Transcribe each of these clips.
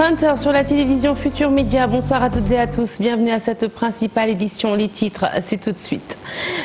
20h sur la télévision Futur Média. Bonsoir à toutes et à tous. Bienvenue à cette principale édition. Les titres, c'est tout de suite.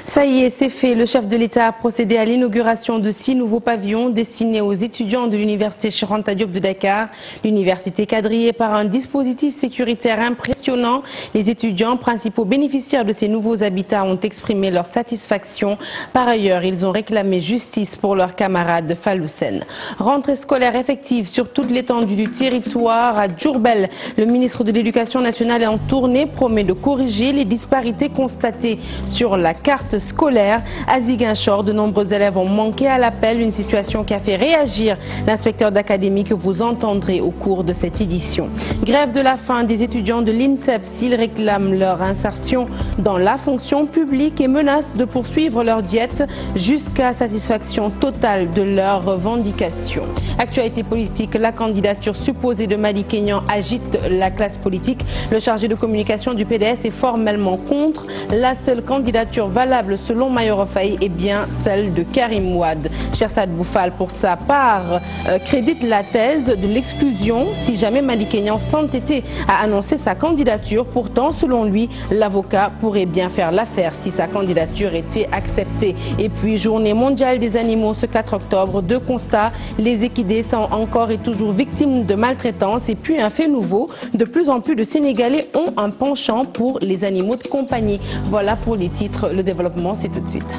Ça y est, c'est fait. Le chef de l'État a procédé à l'inauguration de 6 nouveaux pavillons destinés aux étudiants de l'université Cheikh Anta Diop de Dakar. L'université quadrillée par un dispositif sécuritaire impressionnant. Les étudiants, principaux bénéficiaires de ces nouveaux habitats, ont exprimé leur satisfaction. Par ailleurs, ils ont réclamé justice pour leurs camarades de Fallou-Sène. Rentrée scolaire effective sur toute l'étendue du territoire. À Diourbel, le ministre de l'Éducation nationale est en tournée, promet de corriger les disparités constatées sur la carte scolaire. À Ziguinchor, de nombreux élèves ont manqué à l'appel, une situation qui a fait réagir l'inspecteur d'académie que vous entendrez au cours de cette édition. Grève de la faim des étudiants de l'INSEP, s'ils réclament leur insertion dans la fonction publique et menacent de poursuivre leur diète jusqu'à satisfaction totale de leurs revendications. Actualité politique, la candidature supposée de Madi Kényan agite la classe politique. Le chargé de communication du PDS est formellement contre. La seule candidature valable selon Mayoro Faye est bien celle de Karim Wade. Chersad Boufal, pour sa part, crédite la thèse de l'exclusion si jamais Madi Kényan s'entêtait à annoncer sa candidature. Pourtant, selon lui, l'avocat pourrait bien faire l'affaire si sa candidature était acceptée. Et puis, journée mondiale des animaux ce 4 octobre. Deux constats, les équidés sont encore et toujours victimes de maltraitance. Et puis un fait nouveau, de plus en plus de Sénégalais ont un penchant pour les animaux de compagnie. Voilà pour les titres, le développement c'est tout de suite.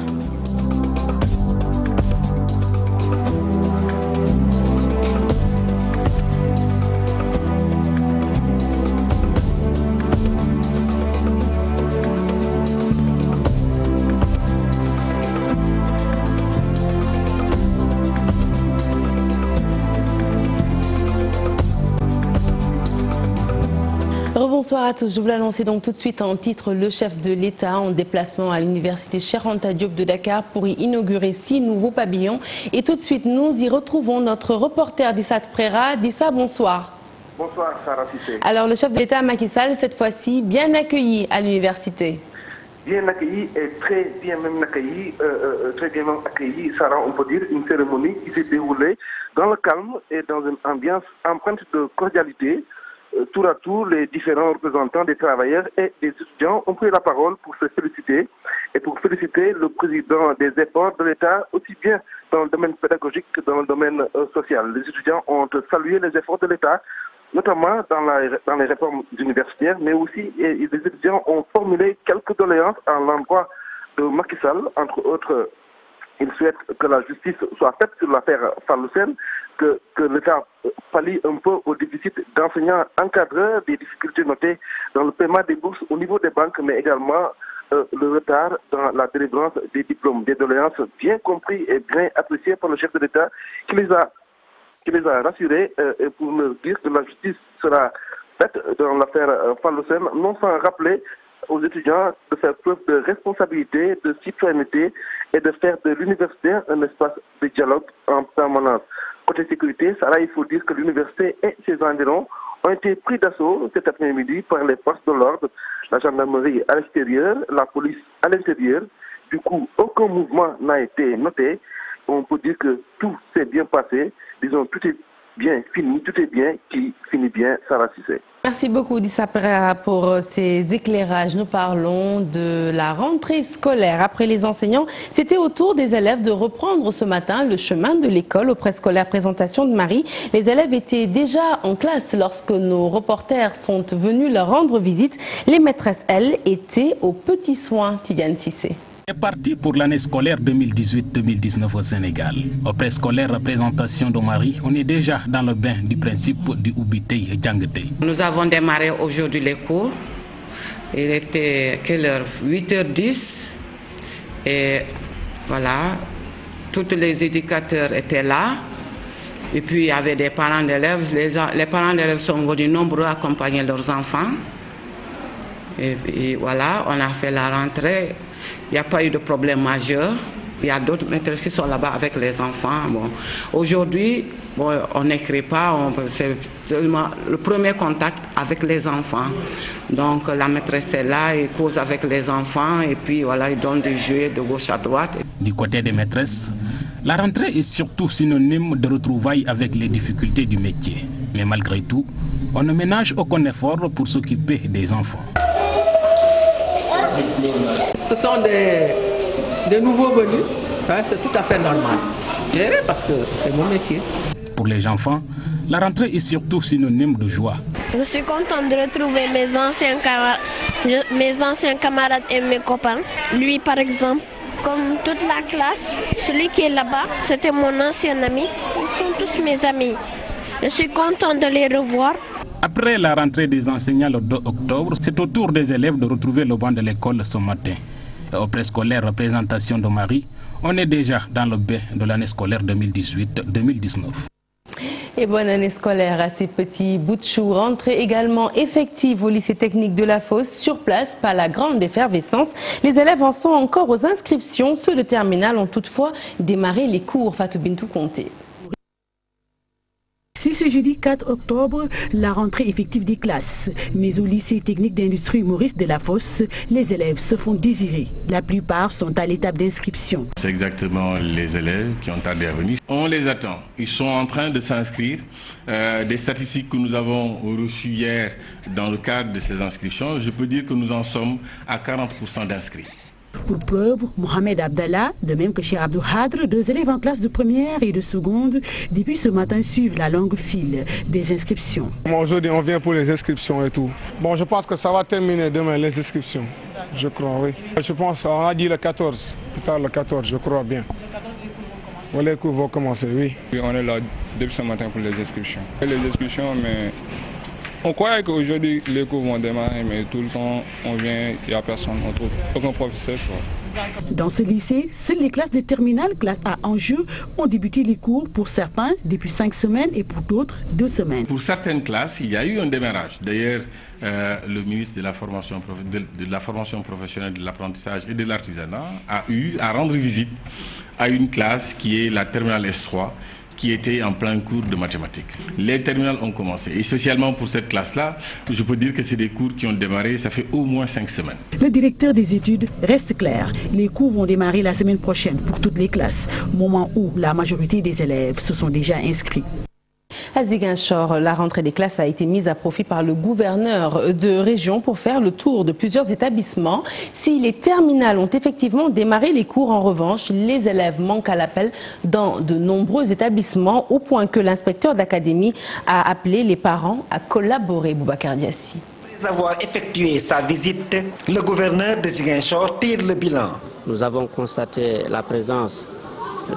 Bonsoir à tous. Je vous l'annonçais donc tout de suite en titre, le chef de l'État en déplacement à l'université Cheikh Anta Diop de Dakar pour y inaugurer 6 nouveaux pavillons. Et tout de suite, nous y retrouvons notre reporter Dissa Prera. Dissa, bonsoir. Bonsoir, Sarah Cissé. Alors, le chef de l'État, Macky Sall, cette fois-ci, bien accueilli à l'université. Bien accueilli et très bien même accueilli, Sarah, on peut dire, une cérémonie qui s'est déroulée dans le calme et dans une ambiance empreinte de cordialité. Tour à tour, les différents représentants des travailleurs et des étudiants ont pris la parole pour se féliciter et pour féliciter le président des efforts de l'État, aussi bien dans le domaine pédagogique que dans le domaine social. Les étudiants ont salué les efforts de l'État, notamment dans les réformes universitaires, mais aussi les étudiants ont formulé quelques doléances à l'endroit de Macky Sall, entre autres. Ils souhaitent que la justice soit faite sur l'affaire Fallou-Sène, que l'État pallie un peu au déficit d'enseignants encadreurs, des difficultés notées dans le paiement des bourses au niveau des banques, mais également le retard dans la délivrance des diplômes, des doléances bien compris et bien appréciées par le chef de l'État qui les a rassurés pour leur dire que la justice sera faite dans l'affaire Fallou-Sène, non sans rappeler aux étudiants de faire preuve de responsabilité, de citoyenneté et de faire de l'université un espace de dialogue en permanence. Côté sécurité, Sarah, il faut dire que l'université et ses environs ont été pris d'assaut cet après-midi par les forces de l'ordre, la gendarmerie à l'extérieur, la police à l'intérieur. Du coup, aucun mouvement n'a été noté. On peut dire que tout s'est bien passé. Disons, tout est bien fini, tout est bien qui finit bien, Sarah Cissé. Merci beaucoup Dissa Prera pour ces éclairages. Nous parlons de la rentrée scolaire. Après les enseignants, c'était au tour des élèves de reprendre ce matin le chemin de l'école au préscolaire Présentation de Marie. Les élèves étaient déjà en classe lorsque nos reporters sont venus leur rendre visite. Les maîtresses, elles, étaient aux petits soins. Tidiane Cissé. C'est parti pour l'année scolaire 2018-2019 au Sénégal. Au préscolaire Présentation de Marie, on est déjà dans le bain du principe du Oubité Djangete. Nous avons démarré aujourd'hui les cours. Il était quelle heure? 8h10. Et voilà, tous les éducateurs étaient là. Et puis il y avait des parents d'élèves. Les parents d'élèves sont venus nombreux accompagner leurs enfants. Et voilà, on a fait la rentrée. Il n'y a pas eu de problème majeur. Il y a d'autres maîtresses qui sont là-bas avec les enfants. Bon. Aujourd'hui, on n'écrit pas, c'est seulement le premier contact avec les enfants. Donc la maîtresse est là, elle cause avec les enfants et puis voilà, ils donnent des jeux de gauche à droite. Du côté des maîtresses, la rentrée est surtout synonyme de retrouvailles avec les difficultés du métier. Mais malgré tout, on ne ménage aucun effort pour s'occuper des enfants. Ce sont des nouveaux venus, hein, c'est tout à fait normal. Parce que c'est mon métier. Pour les enfants, la rentrée est surtout synonyme de joie. Je suis contente de retrouver mes anciens camarades et mes copains. Lui par exemple, comme toute la classe, celui qui est là-bas, c'était mon ancien ami. Ils sont tous mes amis. Je suis contente de les revoir. Après la rentrée des enseignants le 2 octobre, c'est au tour des élèves de retrouver le banc de l'école ce matin. Au préscolaire Représentation de Marie, on est déjà dans le bain de l'année scolaire 2018-2019. Et bonne année scolaire à ces petits bouts de chou. Rentrée également effective au lycée technique de la Fosse. Sur place, pas la grande effervescence. Les élèves en sont encore aux inscriptions. Ceux de terminale ont toutefois démarré les cours. Fatou Bintou Conté. C'est ce jeudi 4 octobre, la rentrée effective des classes. Mais au lycée technique d'industrie Maurice de la Fosse, les élèves se font désirer. La plupart sont à l'étape d'inscription. C'est exactement les élèves qui ont tardé à venir. On les attend. Ils sont en train de s'inscrire. Des statistiques que nous avons reçues hier dans le cadre de ces inscriptions, je peux dire que nous en sommes à 40% d'inscrits. Pour preuve, Mohamed Abdallah, de même que Cheikh Abdou Hadr, 2 élèves en classe de première et de seconde, depuis ce matin suivent la longue file des inscriptions. Aujourd'hui, on vient pour les inscriptions et tout. Bon, je pense que ça va terminer demain, les inscriptions. Je crois, oui. Je pense, on a dit le 14, plus tard le 14, je crois bien. Les cours vont commencer, oui. Oui, on est là depuis ce matin pour les inscriptions. Les inscriptions, mais on croyait qu'aujourd'hui les cours vont démarrer, mais tout le temps on vient, il n'y a personne, on trouve aucun professeur. Dans ce lycée, seules les classes de terminale, classe A en jeu, ont débuté les cours pour certains depuis 5 semaines et pour d'autres 2 semaines. Pour certaines classes, il y a eu un démarrage. D'ailleurs, le ministre de la formation professionnelle, de l'apprentissage et de l'artisanat a eu à rendre visite à une classe qui est la terminale S3, qui était en plein cours de mathématiques. Les terminales ont commencé. Et spécialement pour cette classe-là, je peux dire que c'est des cours qui ont démarré, ça fait au moins 5 semaines. Le directeur des études reste clair. Les cours vont démarrer la semaine prochaine pour toutes les classes, moment où la majorité des élèves se sont déjà inscrits. À Ziguinchor, la rentrée des classes a été mise à profit par le gouverneur de région pour faire le tour de plusieurs établissements. Si les terminales ont effectivement démarré les cours, en revanche, les élèves manquent à l'appel dans de nombreux établissements, au point que l'inspecteur d'académie a appelé les parents à collaborer. Boubacar Diassi. Après avoir effectué sa visite, le gouverneur de Ziguinchor tire le bilan. Nous avons constaté la présence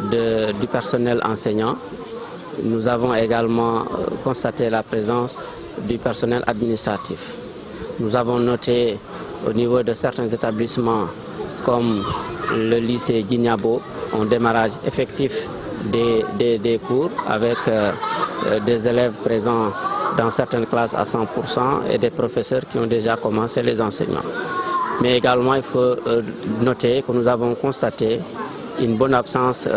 du personnel enseignant. Nous avons également constaté la présence du personnel administratif. Nous avons noté au niveau de certains établissements comme le lycée Guignabo, un démarrage effectif des cours avec des élèves présents dans certaines classes à 100% et des professeurs qui ont déjà commencé les enseignements. Mais également, il faut noter que nous avons constaté une bonne absence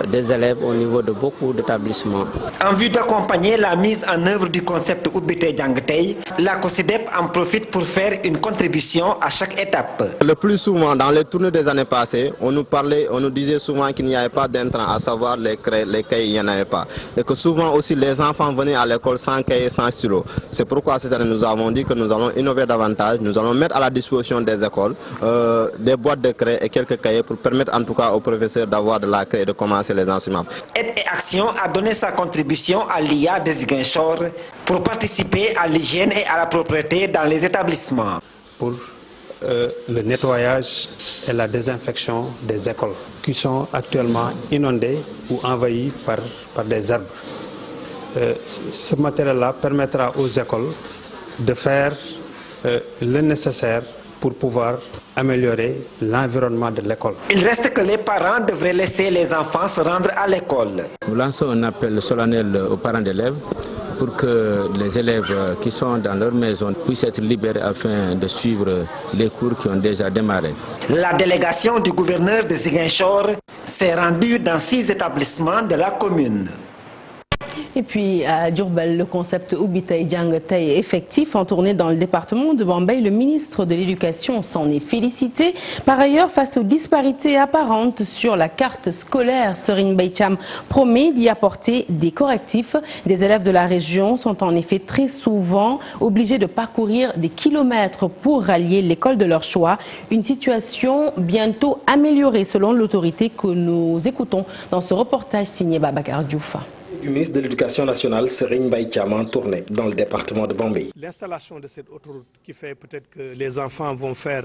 des élèves au niveau de beaucoup d'établissements. En vue d'accompagner la mise en œuvre du concept Oubité Djangtei, la COSIDEP en profite pour faire une contribution à chaque étape. Le plus souvent, dans les tournées des années passées, on nous disait souvent qu'il n'y avait pas d'intrants, à savoir les cahiers, il n'y en avait pas. Et que souvent aussi les enfants venaient à l'école sans cahier, sans stylo. C'est pourquoi cette année nous avons dit que nous allons innover davantage, nous allons mettre à la disposition des écoles des boîtes de craie et quelques cahiers pour permettre en tout cas aux professeurs d'avoir de la craie et de commencer les enseignements. Aide et Action a donné sa contribution à l'IA de Ziguinchor pour participer à l'hygiène et à la propreté dans les établissements. Pour le nettoyage et la désinfection des écoles qui sont actuellement inondées ou envahies par des herbes. Ce matériel-là permettra aux écoles de faire le nécessaire pour pouvoir améliorer l'environnement de l'école. Il reste que les parents devraient laisser les enfants se rendre à l'école. Nous lançons un appel solennel aux parents d'élèves pour que les élèves qui sont dans leur maison puissent être libérés afin de suivre les cours qui ont déjà démarré. La délégation du gouverneur de Ziguinchor s'est rendue dans 6 établissements de la commune. Et puis à Diourbel, le concept Ubitay Djangtay est effectif en tournée dans le département de Bambey. Le ministre de l'Éducation s'en est félicité. Par ailleurs, face aux disparités apparentes sur la carte scolaire, Serigne Mbaye Thiam promet d'y apporter des correctifs. Des élèves de la région sont en effet très souvent obligés de parcourir des kilomètres pour rallier l'école de leur choix. Une situation bientôt améliorée selon l'autorité que nous écoutons dans ce reportage signé Babacar Diouf. Du ministre de l'Éducation nationale, Serigne Mbaye Thiam, en tournée dans le département de Bambey. L'installation de cette autoroute qui fait peut-être que les enfants vont faire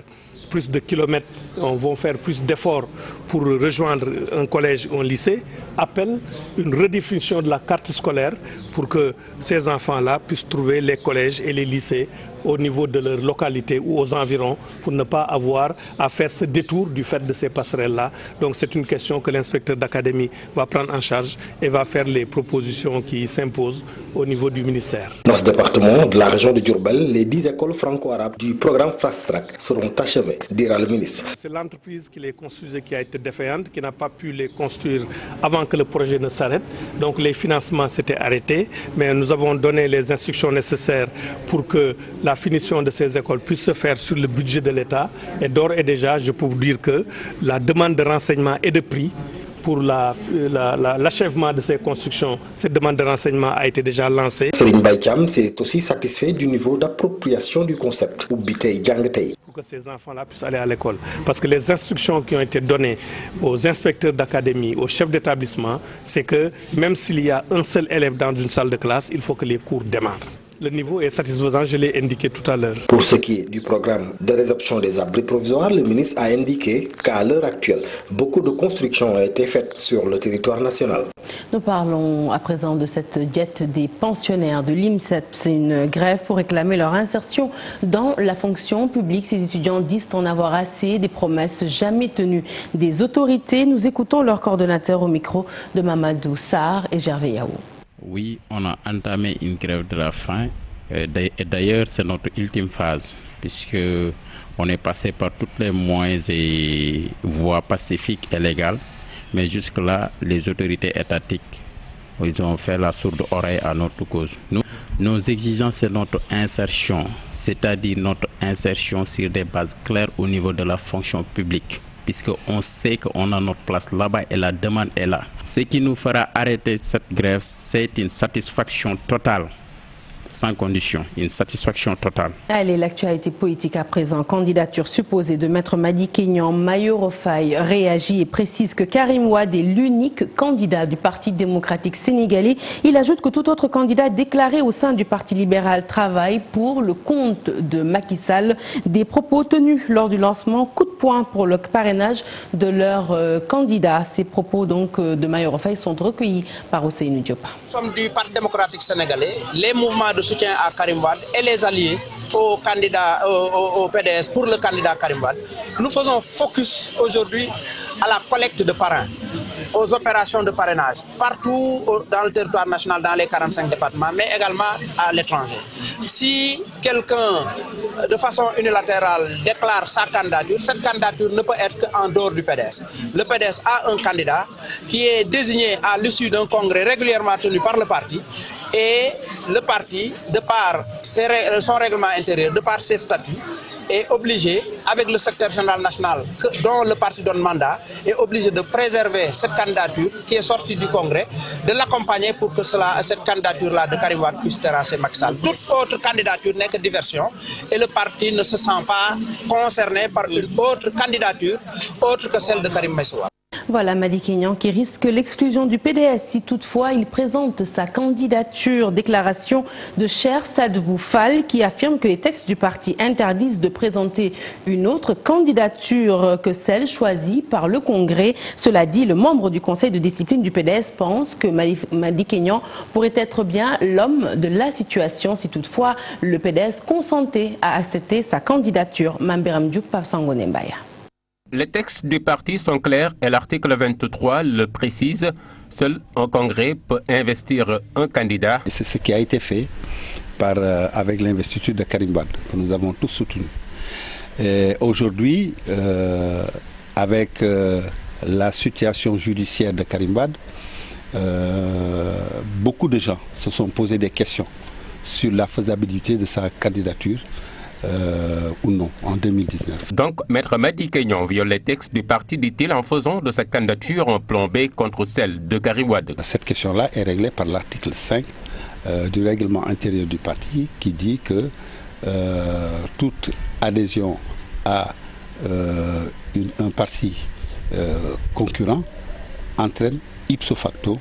plus de kilomètres, vont faire plus d'efforts pour rejoindre un collège ou un lycée, appelle une redéfinition de la carte scolaire pour que ces enfants-là puissent trouver les collèges et les lycées au niveau de leur localité ou aux environs pour ne pas avoir à faire ce détour du fait de ces passerelles-là. Donc c'est une question que l'inspecteur d'académie va prendre en charge et va faire les propositions qui s'imposent au niveau du ministère. Dans ce département de la région de Diourbel, les 10 écoles franco-arabes du programme Fast Track seront achevées, dira le ministre. C'est l'entreprise qui les construisait qui a été défaillante, qui n'a pas pu les construire avant que le projet ne s'arrête. Donc les financements s'étaient arrêtés, mais nous avons donné les instructions nécessaires pour que la finition de ces écoles puisse se faire sur le budget de l'État. Et d'ores et déjà, je peux vous dire que la demande de renseignement et de prix pour l'achèvement de ces constructions, cette demande de renseignement a été déjà lancée. Serigne Mbaye Thiam s'est aussi satisfait du niveau d'appropriation du concept Ubitay Djangtay. Pour que ces enfants-là puissent aller à l'école. Parce que les instructions qui ont été données aux inspecteurs d'académie, aux chefs d'établissement, c'est que même s'il y a un seul élève dans une salle de classe, il faut que les cours démarrent. Le niveau est satisfaisant, je l'ai indiqué tout à l'heure. Pour ce qui est du programme de résorption des abris provisoires, le ministre a indiqué qu'à l'heure actuelle, beaucoup de constructions ont été faites sur le territoire national. Nous parlons à présent de cette diète des pensionnaires de l'IMSET. C'est une grève pour réclamer leur insertion dans la fonction publique. Ces étudiants disent en avoir assez des promesses jamais tenues des autorités. Nous écoutons leur coordonnateur au micro de Mamadou Sarr et Gervais Yaou. Oui, on a entamé une grève de la faim et d'ailleurs c'est notre ultime phase puisqu'on est passé par toutes les moyens et voies pacifiques et légales, mais jusque-là les autorités étatiques ils ont fait la sourde oreille à notre cause. Nos exigences c'est notre insertion, c'est-à-dire notre insertion sur des bases claires au niveau de la fonction publique. Puisqu'on sait qu'on a notre place là-bas et la demande est là. Ce qui nous fera arrêter cette grève, c'est une satisfaction totale, sans condition, une satisfaction totale. Allez, l'actualité politique à présent. Candidature supposée de Maître Madi Kényan, Mayoro Faye réagit et précise que Karim Wade est l'unique candidat du Parti démocratique sénégalais. Il ajoute que tout autre candidat déclaré au sein du Parti libéral travaille pour le compte de Macky Sall. Des propos tenus lors du lancement, coup de poing pour le parrainage de leur candidat. Ces propos donc de Mayoro Faye sont recueillis par Ousseynou Diop. Nous sommes du Parti démocratique sénégalais. Les mouvements de soutien à Karim Wade et les alliés au candidat au PDS pour le candidat Karim Wade. Nous faisons focus aujourd'hui à la collecte de parrains, aux opérations de parrainage, partout dans le territoire national, dans les 45 départements, mais également à l'étranger. Si quelqu'un, de façon unilatérale, déclare sa candidature, cette candidature ne peut être qu'en dehors du PDS. Le PDS a un candidat qui est désigné à l'issue d'un congrès régulièrement tenu par le parti, et le parti, de par son règlement intérieur, de par ses statuts, est obligé, avec le secrétaire général national dont le parti donne mandat, est obligé de préserver cette candidature qui est sortie du Congrès, de l'accompagner pour que cette candidature-là de Karim Wade puisse terrasser Macky Sall. Toute autre candidature n'est que diversion et le parti ne se sent pas concerné par une autre candidature autre que celle de Karim Meïssa. Voilà Madi Kényan qui risque l'exclusion du PDS si toutefois il présente sa candidature. Déclaration de Cher Sadbou Fall qui affirme que les textes du parti interdisent de présenter une autre candidature que celle choisie par le Congrès. Cela dit, le membre du conseil de discipline du PDS pense que Madi Kényan pourrait être bien l'homme de la situation si toutefois le PDS consentait à accepter sa candidature. Mambiram Diouf, Pape Sangone Mbaya. Les textes du parti sont clairs et l'article 23 le précise. Seul un congrès peut investir un candidat. C'est ce qui a été fait avec l'investiture de Karim Wade, que nous avons tous soutenu. Aujourd'hui, avec la situation judiciaire de Karim Wade, beaucoup de gens se sont posé des questions sur la faisabilité de sa candidature ou non en 2019. Donc, Maître Madi Kenyon viole les textes du parti, dit-il, en faisant de sa candidature un plan B contre celle de Karim Wade. Cette question-là est réglée par l'article 5 du règlement intérieur du parti qui dit que toute adhésion à un parti concurrent entraîne ipso facto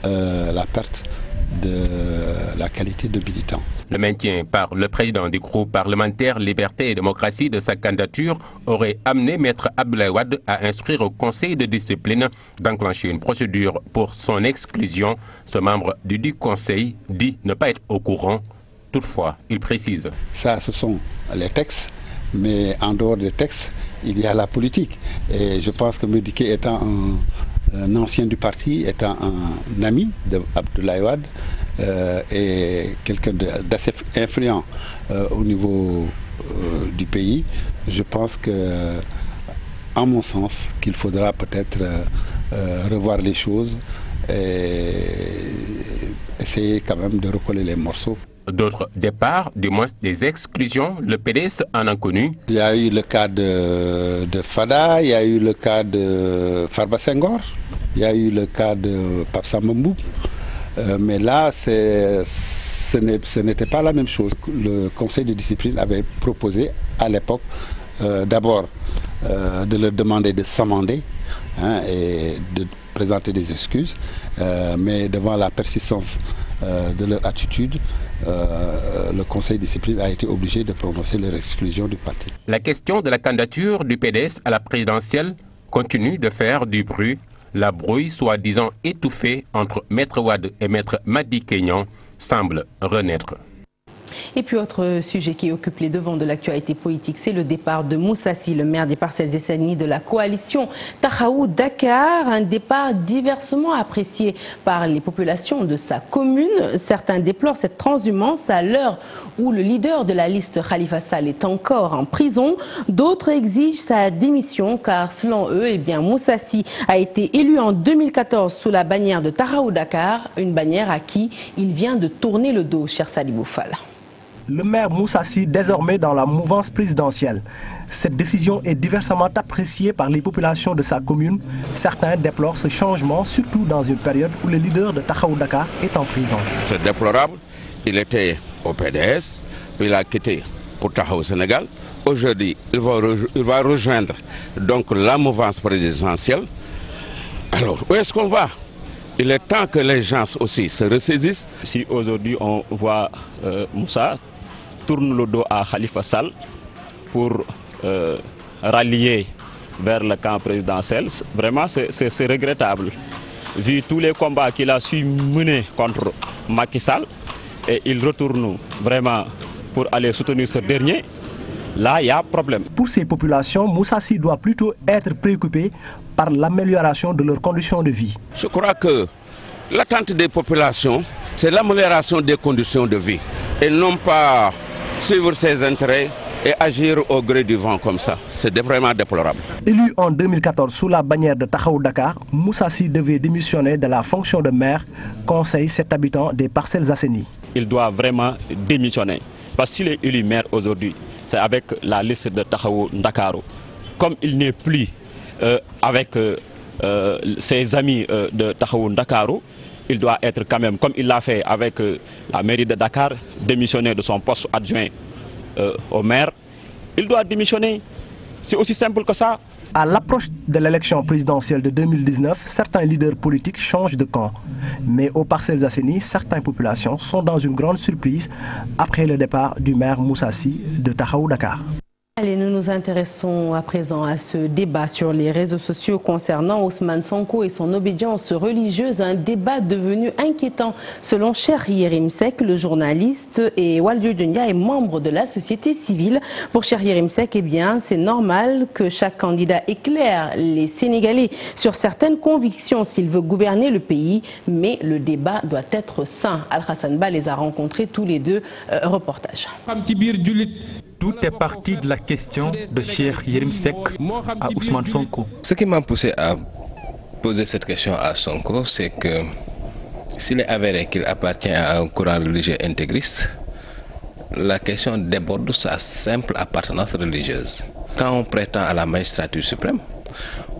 la perte de la qualité de militant. Le maintien par le président du groupe parlementaire Liberté et Démocratie de sa candidature aurait amené Maître Abdoulaye Wade à instruire au Conseil de discipline d'enclencher une procédure pour son exclusion. Ce membre du Conseil dit ne pas être au courant. Toutefois, il précise. Ça, ce sont les textes, mais en dehors des textes, il y a la politique. Et je pense que Madické étant un ancien du parti, étant un ami d'Abdoulaye Wade et quelqu'un d'assez influent au niveau du pays, je pense que, en mon sens, qu'il faudra peut-être revoir les choses et essayer quand même de recoller les morceaux. D'autres départs, du moins des exclusions, le PDS en a connu. Il y a eu le cas de Fada, il y a eu le cas de Farba Senghor, il y a eu le cas de Pape Samba Mboup. Mais là, ce n'était pas la même chose. Le Conseil de discipline avait proposé à l'époque d'abord de leur demander de s'amender et de présenter des excuses, mais devant la persistance de leur attitude, le Conseil de discipline a été obligé de prononcer leur exclusion du parti. La question de la candidature du PDS à la présidentielle continue de faire du bruit. La brouille, soi-disant étouffée entre Maître Wade et Maître Madi Kenyon, semble renaître. Et puis autre sujet qui occupe les devants de l'actualité politique, c'est le départ de Moussa Sy, le maire des Parcelles Assainies de la coalition Taxawu Dakar. Un départ diversement apprécié par les populations de sa commune. Certains déplorent cette transhumance à l'heure où le leader de la liste Khalifa Sall est encore en prison. D'autres exigent sa démission car selon eux, Moussa Sy a été élu en 2014 sous la bannière de Taxawu Dakar, une bannière à qui il vient de tourner le dos, cher Sadibou Fall. Le maire Moussa Sy désormais dans la mouvance présidentielle. Cette décision est diversement appréciée par les populations de sa commune. Certains déplorent ce changement, surtout dans une période où le leader de Taxawu Dakar est en prison. C'est déplorable. Il était au PDS, il a quitté pour Taxawu Sénégal. Aujourd'hui, il va rejoindre donc la mouvance présidentielle. Alors, où est-ce qu'on va? Il est temps que les gens aussi se ressaisissent. Si aujourd'hui on voit Moussa tourne le dos à Khalifa Sall pour rallier vers le camp présidentiel, vraiment c'est regrettable. Vu tous les combats qu'il a su mener contre Macky Sall, et il retourne vraiment pour aller soutenir ce dernier, là il y a problème. Pour ces populations, Moussa Sy doit plutôt être préoccupé par l'amélioration de leurs conditions de vie. Je crois que l'attente des populations, c'est l'amélioration des conditions de vie et non pas suivre ses intérêts et agir au gré du vent comme ça. C'est vraiment déplorable. Élu en 2014 sous la bannière de Taxawu Dakar, Moussa Sy devait démissionner de la fonction de maire, conseille 7 habitants des Parcelles Assainies. Il doit vraiment démissionner parce qu'il est élu maire aujourd'hui, c'est avec la liste de Taxawu Dakar. Comme il n'est plus avec ses amis de Taxawu Dakar, il doit être quand même, comme il l'a fait avec la mairie de Dakar, démissionner de son poste adjoint au maire. Il doit démissionner. C'est aussi simple que ça. À l'approche de l'élection présidentielle de 2019, certains leaders politiques changent de camp. Mais aux Parcelles Assainies, certaines populations sont dans une grande surprise après le départ du maire Moussa Sy de Taxawu Dakar. Allez, nous nous intéressons à présent à ce débat sur les réseaux sociaux concernant Ousmane Sonko et son obédience religieuse. Un débat devenu inquiétant selon Cheikh Yérim Seck, le journaliste, et Waldio Dunia est membre de la société civile. Pour Cheikh Yérim Seck, c'est normal que chaque candidat éclaire les Sénégalais sur certaines convictions s'il veut gouverner le pays, mais le débat doit être sain. Al-Hassan Ba les a rencontrés tous les deux. Reportage. Tout est parti de la question de Cheikh Yérim Seck à Ousmane Sonko. Ce qui m'a poussé à poser cette question à Sonko, c'est que s'il est avéré qu'il appartient à un courant religieux intégriste, la question déborde sa simple appartenance religieuse. Quand on prétend à la magistrature suprême,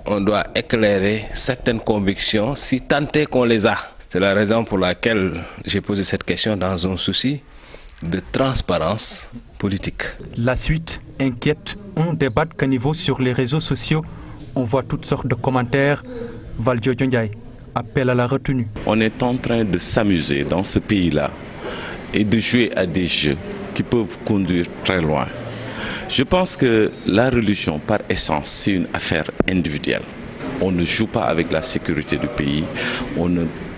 on doit éclairer certaines convictions si tant est qu'on les a. C'est la raison pour laquelle j'ai posé cette question dans un souci de transparence politique. La suite inquiète. On débat qu'à niveau sur les réseaux sociaux, on voit toutes sortes de commentaires. Valdio Ndiaye appelle à la retenue. On est en train de s'amuser dans ce pays-là et de jouer à des jeux qui peuvent conduire très loin. Je pense que la religion, par essence, c'est une affaire individuelle. On ne joue pas avec la sécurité du pays, on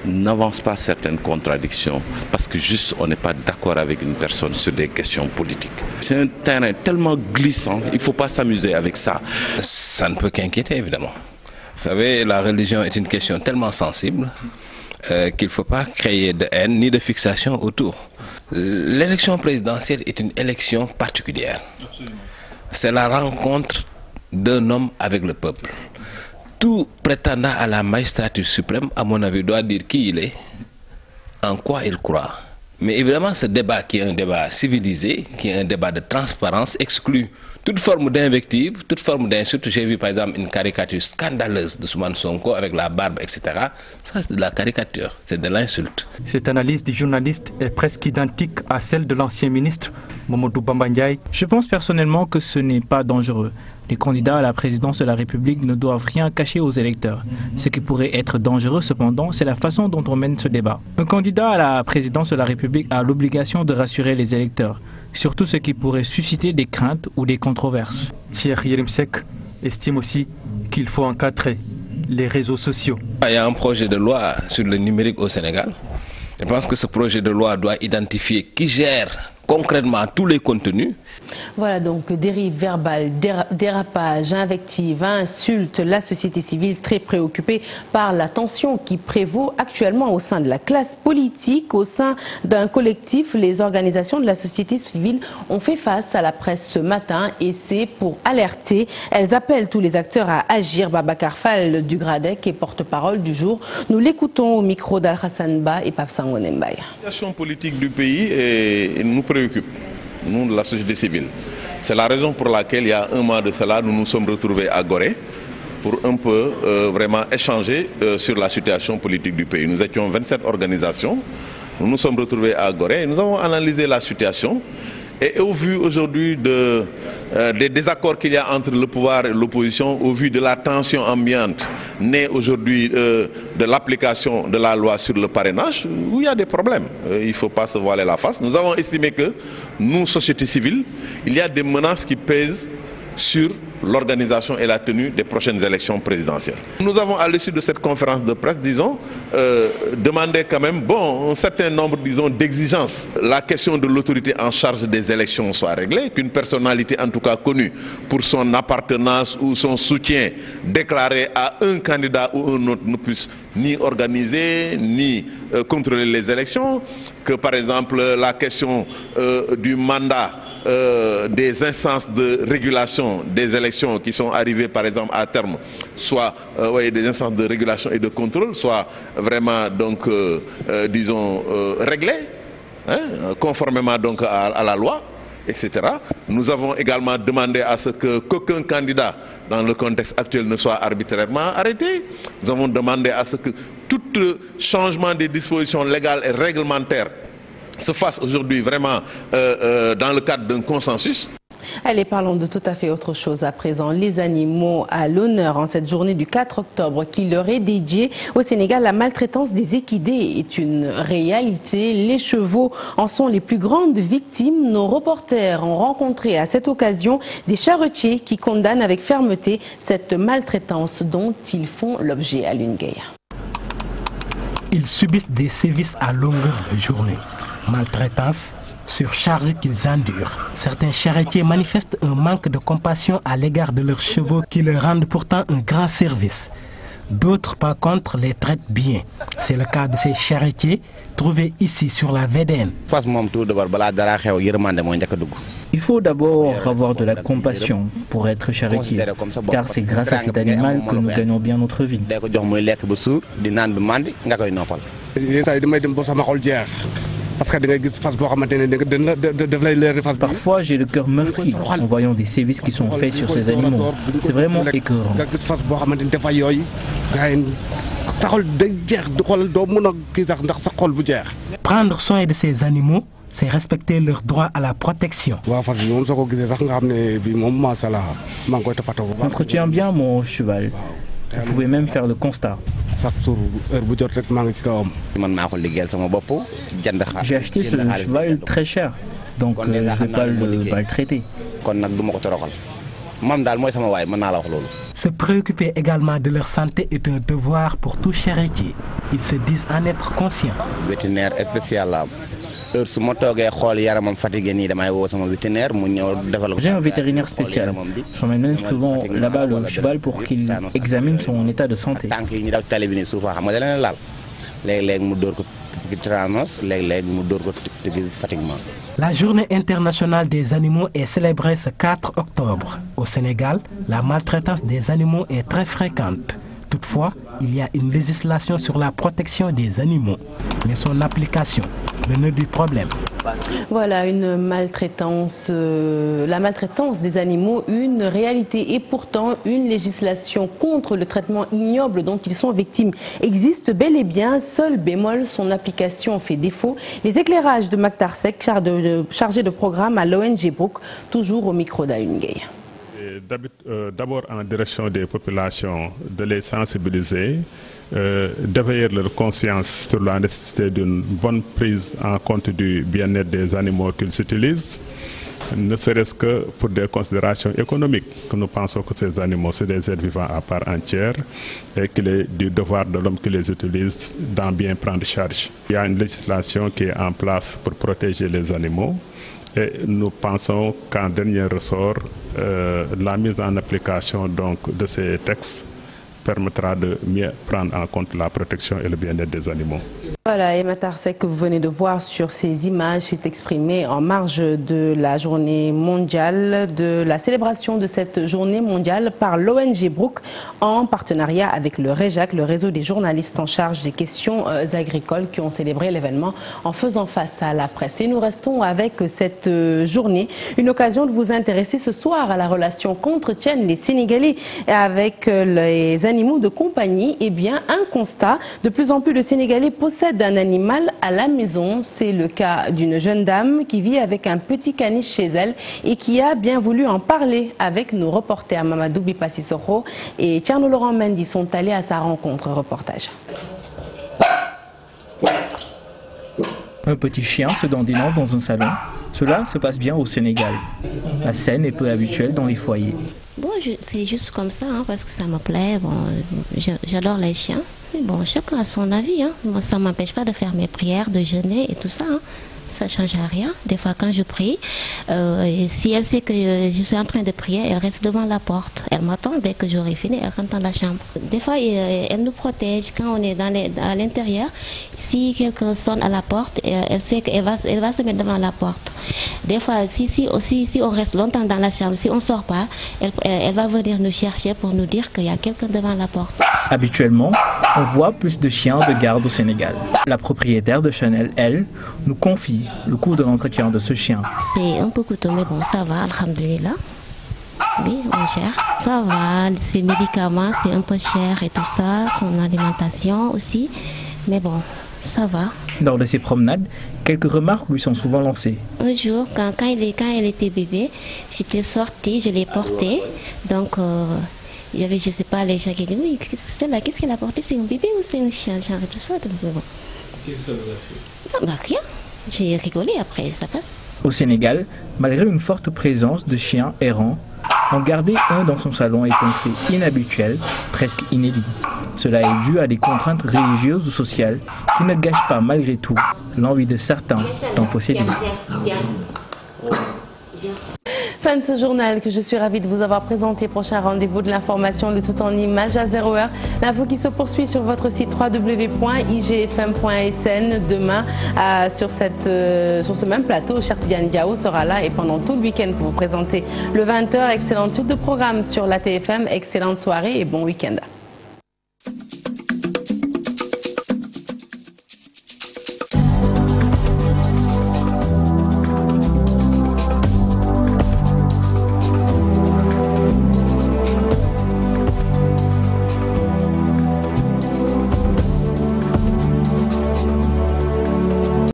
n'avance pas certaines contradictions parce que juste on n'est pas d'accord avec une personne sur des questions politiques. C'est un terrain tellement glissant, il ne faut pas s'amuser avec ça. Ça ne peut qu'inquiéter, évidemment. Vous savez, la religion est une question tellement sensible qu'il ne faut pas créer de haine ni de fixation autour. L'élection présidentielle est une élection particulière. C'est la rencontre d'un homme avec le peuple. Tout prétendant à la magistrature suprême, à mon avis, doit dire qui il est, en quoi il croit. Mais évidemment, ce débat qui est un débat civilisé, qui est un débat de transparence, exclut toute forme d'invective, toute forme d'insulte. J'ai vu par exemple une caricature scandaleuse de Ousmane Sonko avec la barbe, etc. Ça, c'est de la caricature, c'est de l'insulte. Cette analyse du journaliste est presque identique à celle de l'ancien ministre Mamadou Bamba Ndiaye. Je pense personnellement que ce n'est pas dangereux. Les candidats à la présidence de la République ne doivent rien cacher aux électeurs. Ce qui pourrait être dangereux cependant, c'est la façon dont on mène ce débat. Un candidat à la présidence de la République a l'obligation de rassurer les électeurs, surtout ce qui pourrait susciter des craintes ou des controverses. Cheikh Yérim Seck estime aussi qu'il faut encadrer les réseaux sociaux. Il y a un projet de loi sur le numérique au Sénégal. Je pense que ce projet de loi doit identifier qui gère concrètement tous les contenus. Voilà donc dérive verbale, dérapage, invective, insulte, la société civile très préoccupée par la tension qui prévaut actuellement au sein de la classe politique, au sein d'un collectif. Les organisations de la société civile ont fait face à la presse ce matin et c'est pour alerter. Elles appellent tous les acteurs à agir. Babacar Fall du Gradec est porte-parole du jour. Nous l'écoutons au micro d'Al-Hassan Ba et Pape Sangoné Mbaye. La situation politique du pays nous préoccupe, nous de la société civile. C'est la raison pour laquelle il y a un mois de cela, nous nous sommes retrouvés à Gorée pour un peu vraiment échanger sur la situation politique du pays. Nous étions 27 organisations, nous nous sommes retrouvés à Gorée et nous avons analysé la situation. Et au vu aujourd'hui des désaccords qu'il y a entre le pouvoir et l'opposition, au vu de la tension ambiante née aujourd'hui de l'application de la loi sur le parrainage, où il y a des problèmes. Il ne faut pas se voiler la face. Nous avons estimé que nous, société civile, il y a des menaces qui pèsent sur l'organisation et la tenue des prochaines élections présidentielles. Nous avons, à l'issue de cette conférence de presse, disons, demandé quand même, un certain nombre, disons, d'exigences. La question de l'autorité en charge des élections soit réglée, qu'une personnalité, en tout cas connue pour son appartenance ou son soutien déclaré à un candidat ou un autre ne puisse ni organiser, ni contrôler les élections, que par exemple la question du mandat des instances de régulation des élections qui sont arrivées par exemple à terme, soit des instances de régulation et de contrôle, soit vraiment donc disons réglées, conformément donc à la loi, etc. Nous avons également demandé à ce qu'aucun candidat dans le contexte actuel ne soit arbitrairement arrêté. Nous avons demandé à ce que tout changement des dispositions légales et réglementaires se fasse aujourd'hui vraiment dans le cadre d'un consensus. Allez, parlons de tout à fait autre chose à présent. Les animaux à l'honneur en cette journée du 4 octobre qui leur est dédiée. Au Sénégal, la maltraitance des équidés est une réalité. Les chevaux en sont les plus grandes victimes. Nos reporters ont rencontré à cette occasion des charretiers qui condamnent avec fermeté cette maltraitance dont ils font l'objet à Lungueil. Ils subissent des sévices à longueur de journée. Maltraitance, surcharge qu'ils endurent. Certains charretiers manifestent un manque de compassion à l'égard de leurs chevaux qui leur rendent pourtant un grand service. D'autres, par contre, les traitent bien. C'est le cas de ces charretiers trouvés ici sur la VDN. Il faut d'abord avoir de la compassion pour être charretier, car c'est grâce à cet animal que nous gagnons bien notre vie. Parfois, j'ai le cœur meurtri en voyant des sévices qui sont faits sur ces animaux. C'est vraiment écœurant. Prendre soin de ces animaux, c'est respecter leur droit à la protection. J'entretiens bien mon cheval. Vous pouvez même faire le constat. J'ai acheté ce cheval très cher, donc je ne vais pas le maltraiter. Se préoccuper également de leur santé est un devoir pour tout charretier. Ils se disent en être conscients. J'ai un vétérinaire spécial. J'emmène même souvent là-bas le cheval pour qu'il examine son état de santé. La journée internationale des animaux est célébrée ce 4 octobre. Au Sénégal, la maltraitance des animaux est très fréquente. Toutefois, il y a une législation sur la protection des animaux, mais son application, le nœud du problème. Voilà, une maltraitance, la maltraitance des animaux, une réalité et pourtant une législation contre le traitement ignoble dont ils sont victimes existe bel et bien. Seul bémol, son application fait défaut. Les éclairages de Maktar Seck, chargé de programme à l'ONG Brook, toujours au micro d'Alioune Gueye. D'abord en direction des populations, de les sensibiliser, d'éveiller leur conscience sur la nécessité d'une bonne prise en compte du bien-être des animaux qu'ils utilisent, ne serait-ce que pour des considérations économiques, que nous pensons que ces animaux, c'est des êtres vivants à part entière et qu'il est du devoir de l'homme qui les utilise d'en bien prendre charge. Il y a une législation qui est en place pour protéger les animaux. Et nous pensons qu'en dernier ressort, la mise en application donc, de ces textes permettra de mieux prendre en compte la protection et le bien-être des animaux. Voilà, et Maktar Seck, que vous venez de voir sur ces images, s'est exprimé en marge de la journée mondiale, de la célébration de cette journée mondiale par l'ONG Brook en partenariat avec le REJAC, le réseau des journalistes en charge des questions agricoles, qui ont célébré l'événement en faisant face à la presse. Et nous restons avec cette journée, une occasion de vous intéresser ce soir à la relation qu'entretiennent les Sénégalais avec les animaux de compagnie. Eh bien, un constat, de plus en plus de Sénégalais possèdent d'un animal à la maison. C'est le cas d'une jeune dame qui vit avec un petit caniche chez elle et qui a bien voulu en parler avec nos reporters. Mamadou Bipassi-Soro et Tierno Laurent Mendy sont allés à sa rencontre. Reportage. Un petit chien se dandinant dans un salon. Cela se passe bien au Sénégal. La scène est peu habituelle dans les foyers. Bon, c'est juste comme ça, hein, parce que ça me plaît. Bon, j'adore les chiens. Mais bon, chacun a son avis. Hein. Moi, ça ne m'empêche pas de faire mes prières, de jeûner et tout ça. Hein. Ça ne change à rien. Des fois, quand je prie, si elle sait que je suis en train de prier, elle reste devant la porte. Elle m'attend. Dès que j'aurai fini, elle rentre dans la chambre. Des fois, elle nous protège quand on est à l'intérieur. Si quelqu'un sonne à la porte, elle sait qu'elle va se mettre devant la porte. Des fois, si on reste longtemps dans la chambre, si on ne sort pas, elle va venir nous chercher pour nous dire qu'il y a quelqu'un devant la porte. Habituellement, on voit plus de chiens de garde au Sénégal. La propriétaire de Chanel, elle, nous confie le coût de l'entretien de ce chien. C'est un peu coûteux, mais bon, ça va, alhamdoulilah. Oui, on gère. Ça va, ses médicaments, c'est un peu cher et tout ça, son alimentation aussi. Mais bon, ça va. Lors de ses promenades, quelques remarques lui sont souvent lancées. Un jour, quand elle était bébé, j'étais sortie, je l'ai portée. Donc, il y avait, je ne sais pas, les gens qui disaient, oui, celle-là, qu'est-ce qu'elle a porté? C'est un bébé ou c'est un chien? Genre et tout ça. Donc, bon. Qu'est-ce que ça vous a fait? Non, rien. J'ai rigolé après, ça passe. Au Sénégal, malgré une forte présence de chiens errants, en garder un dans son salon est un fait inhabituel, presque inédit. Cela est dû à des contraintes religieuses ou sociales qui ne gâchent pas malgré tout l'envie de certains d'en posséder. Fin de ce journal que je suis ravie de vous avoir présenté. Prochain rendez-vous de l'information, le tout en images à 0h. L'info qui se poursuit sur votre site www.igfm.sn. Demain, sur ce même plateau, Cheikh Tidiane Diao sera là et pendant tout le week-end pour vous présenter le 20h. Excellente suite de programmes sur la TFM. Excellente soirée et bon week-end.